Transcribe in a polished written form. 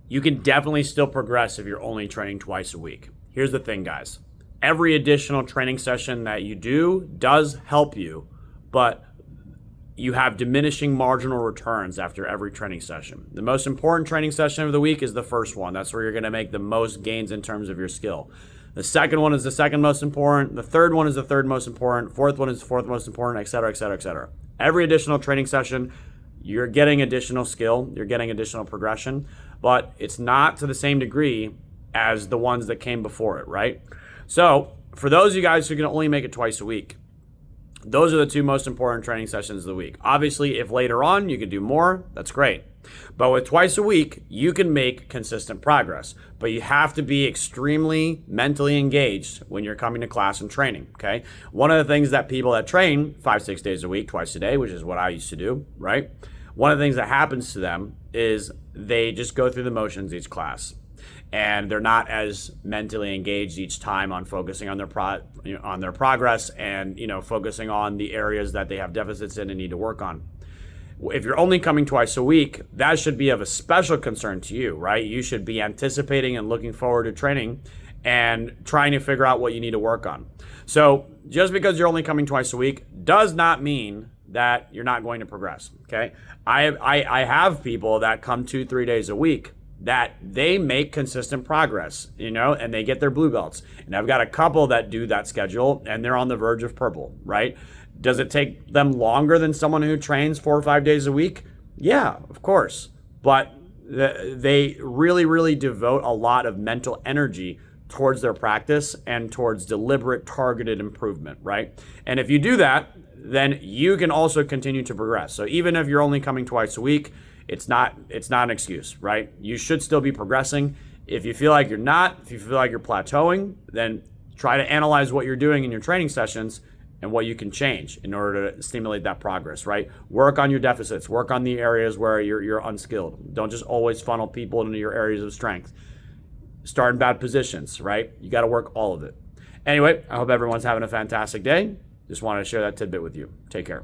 You can definitely still progress if you're only training twice a week. Here's the thing, guys. Every additional training session that you do does help you, but you have diminishing marginal returns after every training session. The most important training session of the week is the first one. That's where you're going to make the most gains in terms of your skill. The second one is the second most important. The third one is the third most important. Fourth one is the fourth most important, et cetera, et cetera, et cetera. Every additional training session, you're getting additional skill, you're getting additional progression, but it's not to the same degree as the ones that came before it, right? So for those of you guys who can only make it twice a week, those are the two most important training sessions of the week. Obviously, if later on you can do more, that's great. But with twice a week, you can make consistent progress. But you have to be extremely mentally engaged when you're coming to class and training, okay? One of the things that people that train 5-6 days a week, twice a day, which is what I used to do, right? One of the things that happens to them is they just go through the motions each class. And they're not as mentally engaged each time on focusing on their progress and focusing on the areas that they have deficits in and need to work on. If you're only coming twice a week, that should be of a special concern to you, right? You should be anticipating and looking forward to training and trying to figure out what you need to work on. So just because you're only coming twice a week does not mean that you're not going to progress, okay? I have people that come 2-3 days a week that they make consistent progress, and they get their blue belts. And I've got a couple that do that schedule and they're on the verge of purple, right? Does it take them longer than someone who trains 4 or 5 days a week? Yeah, of course. But they really, really devote a lot of mental energy towards their practice and towards deliberate, targeted improvement, right? And if you do that, then you can also continue to progress. So even if you're only coming twice a week, it's not an excuse, right? You should still be progressing. If you feel like you're not, if you feel like you're plateauing, then try to analyze what you're doing in your training sessions and what you can change in order to stimulate that progress, right? Work on your deficits. Work on the areas where you're unskilled. Don't just always funnel people into your areas of strength. Start in bad positions, right? You got to work all of it. Anyway, I hope everyone's having a fantastic day. Just wanted to share that tidbit with you. Take care.